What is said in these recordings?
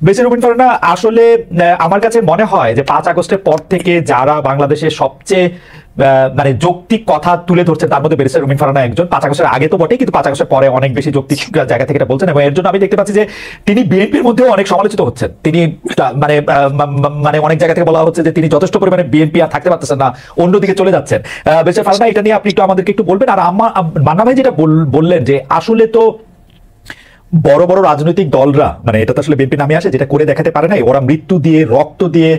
বেচার রুমিন ফারহানা আসলে আমার কাছে মনে হয় যে 5 আগস্টের পর থেকে যারা বাংলাদেশের সবচেয়ে মানে যৌক্তিক কথা তুলে ধরছেন তার মধ্যে ব্যারিস্টার রুমিন ফারহানা একজন। 5 আগস্টের আগে তো বটে, কিন্তু 5 আগস্টের পরে অনেক বেশি যৌক্তিক জায়গা থেকে এটা বলছেন, এবং এর জন্য আমি দেখতে পাচ্ছি যে তিনি বিএনপির মধ্যেও অনেক সমালোচিত হচ্ছেন। তিনি মানে মানে অনেক জায়গা থেকে বলা হচ্ছে যে তিনি যথেষ্ট পরিমাণে বিএনপি আর থাকতে পারতেছেন না, অন্যদিকে চলে যাচ্ছেন। ব্যারিস্টার ফারহানা, এটা নিয়ে আপনি একটু আমাদেরকে একটু বলবেন। আর মান্না ভাই যেটা বললেন যে আসলে তো বড় বড় রাজনৈতিক দলরা, মানে এটা তো আসলে বিএনপি নামে আসে, যেটা করে দেখাতে পারে নাই, ওরা মৃত্যু দিয়ে রক্ত দিয়ে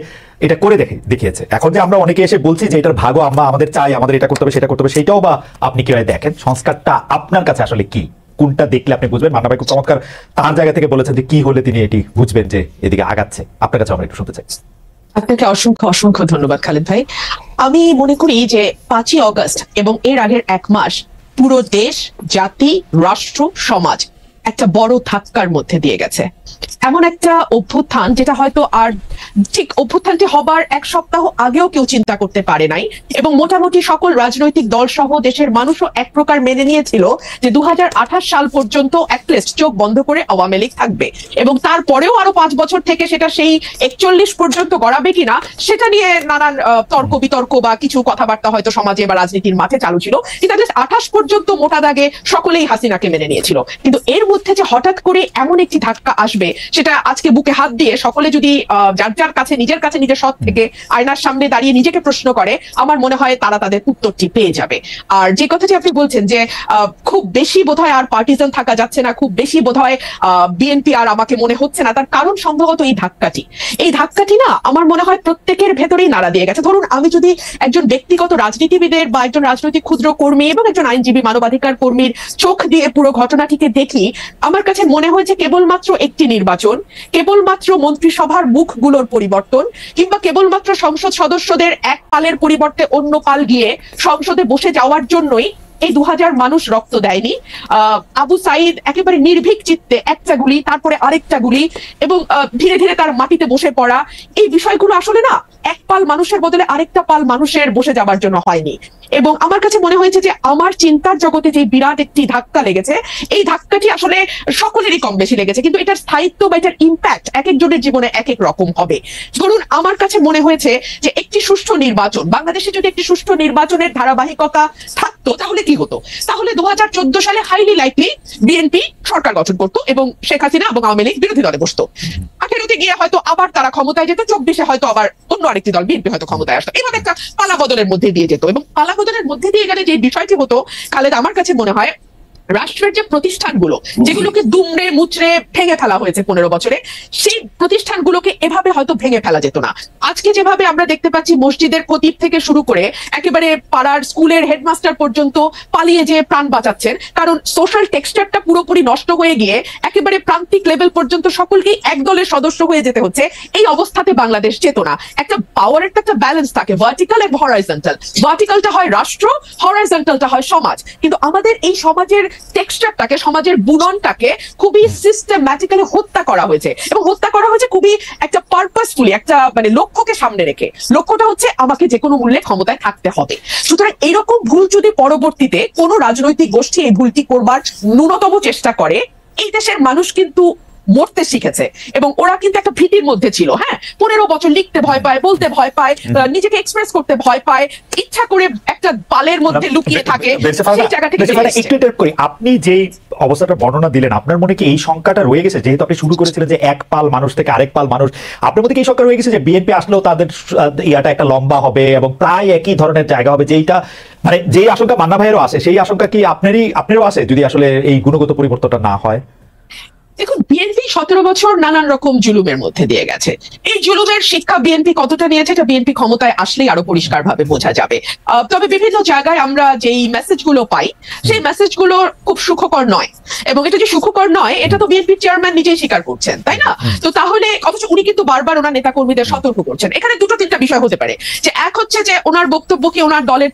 এটা করে দেখিয়েছে। এখন যে আমরা অনেকে এসে বলছি যে এটার ভাগও আমরা আমাদের চাই, আমাদের এটা করতে হবে সেটা করতে হবে, সেটাও বা আপনি কিভাবে দেখেন? সংস্কারটা আপনার কাছে আসলে কি, কোনটা দেখলে আপনি বুঝবেন? মান্না ভাই খুব চমৎকার তার জায়গা থেকে বলেছেন যে কি হলে তিনি এটি বুঝবেন যে এদিকে আগাচ্ছে। আপনার কাছে আমরা একটু শুনতে চাই। আপনাকে অসংখ্য অসংখ্য ধন্যবাদ খালেদ ভাই। আমি মনে করি যে 5ই অগস্ট এবং এর আগের 1 মাস পুরো দেশ, জাতি, রাষ্ট্র, সমাজ একটা বড় ধাক্কার মধ্যে দিয়ে গেছে। এমন একটা অভ্যুত্থান যেটা হয়তো আর ঠিক অভ্যুত্থানটি হবার 1 সপ্তাহ আগেও কেউ চিন্তা করতে পারে নাই, এবং মোটামুটি সকল রাজনৈতিক দল সহ দেশের মানুষও এক প্রকার মেনে নিয়েছিল যে 2028 সাল পর্যন্ত অ্যাটলিস্ট চোখ বন্ধ করে আওয়ামী লীগ থাকবে, এবং তারপরেও আরো 5 বছর থেকে সেটা সেই 41 পর্যন্ত গড়াবে কিনা সেটা নিয়ে নানান তর্ক বিতর্ক বা কিছু কথাবার্তা হয়তো সমাজে বা রাজনীতির মাঠে চালু ছিল, কিন্তু অ্যাটলিস্ট 28 পর্যন্ত মোটা দাগে সকলেই হাসিনাকে মেনে নিয়েছিল। কিন্তু এর মধ্যে যে হঠাৎ করে এমন একটি ধাক্কা আসবে, সেটা আজকে বুকে হাত দিয়ে সকলে যদি যার যার কাছে নিজের সৎ থেকে আয়নার সামনে দাঁড়িয়ে নিজেকে প্রশ্ন করে, আমার মনে হয় তারা তাদের উত্তরটি পেয়ে যাবে। আর যে কথাটি আপনি বলছেন যে খুব বেশি বোধহয় আর পার্টিজান থাকা যাচ্ছে না, খুব বেশি বোধহয় বিএনপি আর আমাকে মনে হচ্ছে না, তার কারণ সম্ভবত এই ধাক্কাটি না আমার মনে হয় প্রত্যেকের ভেতরেই নাড়া দিয়ে গেছে। ধরুন, আমি যদি একজন ব্যক্তিগত রাজনীতিবিদের বা একজন রাজনৈতিক ক্ষুদ্র কর্মী এবং একজন আইনজীবী মানবাধিকার কর্মীর চোখ দিয়ে পুরো ঘটনাটিকে দেখি, আমার কাছে মনে হয় যে কেবলমাত্র একটি নির্বাচন, কেবলমাত্র মন্ত্রিসভার মুখগুলোর পরিবর্তন, কিংবা কেবলমাত্র সংসদ সদস্যদের এক পালের পরিবর্তে অন্য পাল গিয়ে সংসদে বসে যাওয়ার জন্যই এই 2000 মানুষ রক্ত দেয়নি। আবু সাইদ একেবারে নির্ভীক চিত্তে একটা গুলি, তারপরে আরেকটা গুলি, এবং ধীরে ধীরে তার মাটিতে বসে পড়া, এই বিষয়গুলো আসলে না এক পাল মানুষের বদলে আরেকটা পাল মানুষের বসে যাবার জন্য হয়নি। এবং আমার কাছে মনে হয়েছে যে আমার চিন্তার জগতে যে বিরাট একটি ধাক্কা লেগেছে, এই ধাক্কাটি আসলে সকলেরই কম বেশি লেগেছে, কিন্তু এটার স্থায়িত্ব বা এটার ইম্প্যাক্ট এক একজনের জীবনে এক এক রকম হবে। ধরুন, আমার কাছে মনে হয়েছে যে একটি সুষ্ঠু নির্বাচন, বাংলাদেশে যদি একটি সুষ্ঠু নির্বাচনের ধারাবাহিকতা থাকতো তাহলে কি হতো? তাহলে 2014 সালে হাইলি লাইকলি বিএনপি সরকার গঠন করতো এবং শেখ হাসিনা এবং আওয়ামী লীগ বিরোধী দলে বসতো। 18তে গিয়ে হয়তো আবার তারা ক্ষমতায় যেত, 24-এ হয়তো আবার অন্য আরেকটি দল বিএনপি হয়তো ক্ষমতায় আসতো। এভাবে একটা পালা বদলের মধ্যে দিয়ে যেত, এবং পালা বদলের মধ্যে দিয়ে গেলে যে বিষয়টি হতো খালেদ, আমার কাছে মনে হয় রাষ্ট্রের যে প্রতিষ্ঠানগুলো যেগুলোকে দুমড়ে মুচড়ে ভেঙে ফেলা হয়েছে 15 বছরে, সেই প্রতিষ্ঠানগুলোকে এভাবে হয়তো ভেঙে ফেলা যেত না। আজকে যেভাবে আমরা দেখতে পাচ্ছি মসজিদের খতিব থেকে শুরু করে একেবারে পাড়ার স্কুলের হেডমাস্টার পর্যন্ত পালিয়ে যেয়ে প্রাণ বাঁচাচ্ছেন, কারণ সোশ্যাল টেক্সচারটা পুরোপুরি নষ্ট হয়ে গিয়ে একেবারে প্রান্তিক লেভেল পর্যন্ত সকলকেই এক দলের সদস্য হয়ে যেতে হচ্ছে। এই অবস্থাতে বাংলাদেশ যেত না। একটা পাওয়ারের একটা ব্যালেন্স থাকে, ভার্টিক্যাল এবং হরাইজন্টাল। ভার্টিক্যালটা হয় রাষ্ট্র, হরাইজন্টালটা হয় সমাজ। কিন্তু আমাদের এই সমাজের টেক্সচারটাকে, সমাজের বুননটাকে খুবই সিস্টেম্যাটিক্যালি হত্যা করা হয়েছে, এবং হত্যা করা হয়েছে খুবই একটা পারপাসফুলি, একটা মানে লক্ষ্যকে সামনে রেখে। লক্ষ্যটা হচ্ছে আমাকে যে কোনো মূল্যে ক্ষমতায় থাকতে হবে। সুতরাং এইরকম ভুল যদি পরবর্তীতে কোনো রাজনৈতিক গোষ্ঠী এই ভুলটি করবার ন্যূনতম চেষ্টা করে, এই দেশের মানুষ কিন্তু মরতে শিখেছে, এবং ওরা কিন্তু একটা ভীতির মধ্যে ছিল। হ্যাঁ, 15 বছর লিখতে ভয় পায়, বলতে ভয় পায়, নিজেকে এক্সপ্রেস করতে ভয় পায়, ইচ্ছা করে একটা পালের মধ্যে লুকিয়ে থাকে। আপনি যে অবস্থাটা বর্ণনা দিলেন, আপনার মনে কি এই সংখ্যাটা রয়ে গেছে? যেহেতু আপনি শুরু করেছিলেন যে এক পাল মানুষ থেকে আরেক পাল মানুষ, আপনার মধ্যে কি এই সংখ্যা রয়ে গেছে যে বিএনপি আসলেও তাদের ইয়াটা একটা লম্বা হবে এবং প্রায় একই ধরনের জায়গা হবে, যেইটা মানে যেই আশঙ্কা মান্না ভাইয়েরও আছে, সেই আশঙ্কা কি আপনারও আছে যদি আসলে এই গুণগত পরিবর্তনটা না হয়? দেখুন, বিএনপি 17 বছর নানান রকম জুলুমের মধ্যে দিয়ে গেছে। এই জুলুমের শিক্ষা বিএনপি কতটা নিয়েছে এটা বিএনপি ক্ষমতায় আসলেই আরো পরিষ্কার ভাবে বোঝা যাবে। তবে বিভিন্ন জায়গায় আমরা যেই মেসেজগুলো পাই, সেই মেসেজগুলো খুব সুখকর নয়, এবং এটা যে সুখকর নয় এটা তো বিএনপির চেয়ারম্যান নিজেই স্বীকার করছেন, তাই না? তো তাহলে অথচ উনি কিন্তু বারবার ওনার নেতা কর্মীদের সতর্ক করছেন। এখানে 2-3টা বিষয় হতে পারে, যে এক হচ্ছে যে ওনার বক্তব্য কি ওনার দলের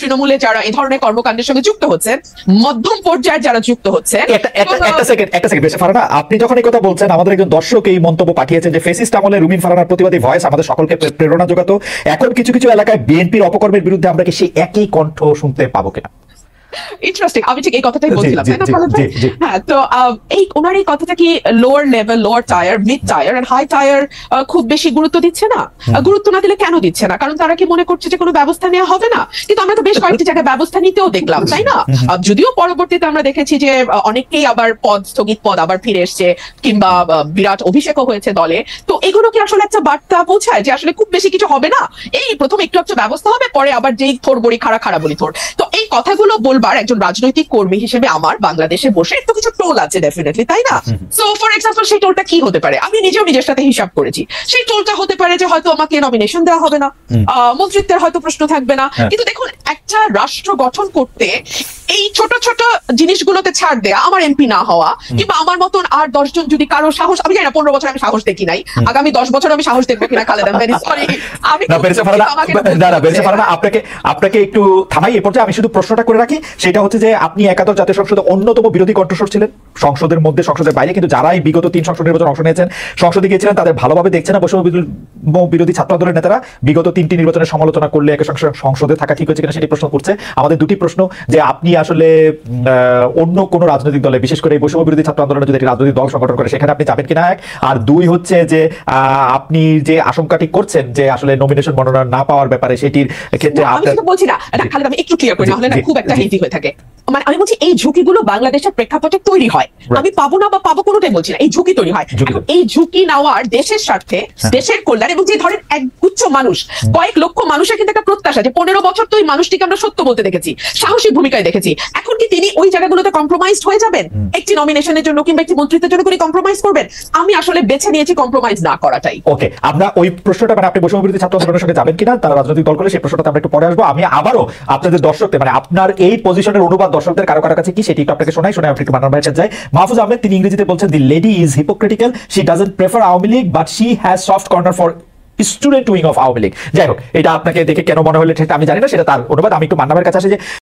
তৃণমূলে যারা এই ধরনের কর্মকাণ্ডের সঙ্গে যুক্ত হচ্ছেন, মধ্যম পর্যায়ে যারা যুক্ত হচ্ছে। আপনি যখন এই কথা বলছেন, আমাদের একজন দর্শক এই মন্তব্য পাঠিয়েছেন যে ফেসিস্ট আমলে রুমিন ফারহানার প্রতিবাদী ভয়েস আমাদের সকলকে প্রেরণা যোগাতো, এখন কিছু কিছু এলাকায় বিএনপির অপকর্মের বিরুদ্ধে আমরা কি সেই একই কণ্ঠ শুনতে পাবো কিনা? ইন্টারেস্টিং, আমি ঠিক এই কথাটাই জি, বলছিলাম, জি, তাই না জি, খালেদ ভাই? জি, জি। হ্যাঁ, তো এই ওনার এই কথাটা কি lower level, lower tier, mid tier and high tier খুব বেশি গুরুত্ব দিচ্ছে না? গুরুত্ব না দিলে কেন দিচ্ছে না? কারণ তারা কি মনে করছে যে কোনো ব্যবস্থা নেওয়া হবে না? কিন্তু আমরা তো বেশ কয়েকটি জায়গায় ব্যবস্থা নিতেও দেখলাম, তাই না? যদিও পরবর্তীতে আমরা দেখেছি যে অনেকেই আবার স্থগিত পদ আবার ফিরে এসছে, কিংবা বিরাট অভিষেকও হয়েছে দলে। তো এগুলো কি আসলে একটা বার্তা পৌঁছায় যে আসলে খুব বেশি কিছু হবে না, এই প্রথম একটু একটু ব্যবস্থা হবে, পরে আবার যেই থোর বড়ি খাড়া খাড়া বলি থোর। তো এই কথাগুলো বলবার একজন রাজনৈতিক কর্মী হিসেবে আমার বাংলাদেশে বসে একটু কিছু টোল আছে ডেফিনেটলি, তাই না? সো ফর এক্সাম্পল, সেই টোলটা কি হতে পারে? আমি নিজেও নিজের সাথে হিসাব করেছি। সেই টোলটা হতে পারে যে হয়তো আমাকে নমিনেশন দেওয়া হবে না, মন্ত্রিত্বের হয়তো প্রশ্ন থাকবে না। কিন্তু দেখুন, একটা রাষ্ট্র গঠন করতে এই ছোট ছোট জিনিসগুলোতে ছাড় দেয়া, আমার এমপি না হওয়া, কিংবা আমার মতন আর 10 জন যদি কারো সাহস, আমি জানি না 15 বছর আমি সাহস দেখি নাই, আগামী 10 বছর আমি সাহস দেখবো কিনা খালেদা, ভেরি সরি। আমি না বেরেসা ফারহানা, না বেরেসা ফারহানা, আপনাকে একটু থামাই এই পর্যায়ে। আমি শুধু প্রশ্নটা করে রাখি, সেটা হচ্ছে যে আপনি একাদশ জাতীয় সংসদে অন্যতম বিরোধী কণ্ঠস্বর ছিলেন, সংসদের মধ্যে সংসদের বাইরে, কিন্তু যারাই বিগত 3 সংসদ নির্বাচন অংশ নিয়েছেন, সংসদে গিয়েছিলেন, তাদের ভালোভাবে দেখছে না বৈষম্য বিরোধী ছাত্র আন্দোলনের নেতারা বিগত 3টি নির্বাচনের সমালোচনা করলে একে সংসদে থাকা ঠিক হয়েছে কিনা সেটি প্রশ্ন করছে। আমাদের দুটি প্রশ্ন, যে আপনি আসলে অন্য কোন রাজনৈতিক দলে, বিশেষ করে এই বৈষম্য বিরোধী ছাত্র আন্দোলনে যদি রাজনৈতিক দল সংগঠন করে সেখানে আপনি যাবেন কিনা, এক। আর দুই হচ্ছে যে আপনি যে আশঙ্কাটি করছেন যে আসলে নমিনেশন মনোনয়ন না পাওয়ার ব্যাপারে, সেটির ক্ষেত্রে আমি সেটা বলছি না, খালেদ, আমি একটু ক্লিয়ার করি, না হলে না খুব একটা হেজি হয়ে থাকে। মানে আমি বলছি এই ঝুঁকিগুলো বাংলাদেশের প্রেক্ষাপটে তৈরি হয়। আমি পাবো না বা পাবো কোনোটাই বলছি না, এই ঝুঁকি তৈরি হয়। এই ঝুঁকি নেওয়ার দেশের স্বার্থে, দেশের কল্যাণ, এবং যে ধরেন এক গুচ্ছ মানুষ, কয়েক লক্ষ মানুষের কিন্তু একটা প্রত্যাশা যে 15 বছর তো ওই মানুষটিকে আমরা সত্য বলতে দেখেছি, সাহসী ভূমিকায় দেখেছি। এখন কি তিনি ওই জায়গাগুলোতে কম্প্রোমাইজ হয়ে যাবেন? একটি নমিনেশনের জন্য কিংবা একটি মন্ত্রিত্বের জন্য করে কম্প্রোমাইজ করবেন? আমি আসলে বেছে নিয়েছি কম্প্রোমাইজ না করাটাই। ওকে, আমরা ওই প্রশ্নটা, মানে আপনি বৈষম্য বিরোধী ছাত্র আন্দোলনের সঙ্গে যাবেন কিনা, তারা রাজনৈতিক দল করে, সেই প্রশ্নটা আমরা একটু পরে আসবো। আমি আবারও আপনাদের দর্শকদের, মানে আপনার এই পজিশনের অনুবাদ দর্শকদের কারো কাছে কি সেটি একটু আপনাকে শোনাই, আপনি একটু মান্নান ভাইয়ের কাছে যাই। মাহফুজ আহমেদ, তিনি ইংরেজিতে বলছেন, the lady is hypocritical, she doesn't prefer Awami League but she has soft corner for student wing of Awami League. যাই হোক, এটা আপনাকে দেখে কেন মনে হলো সেটা আমি জানি না, সেটা তার অনুবাদ। আমি একটু মান্নান ভাইয়ের কাছে আসি যে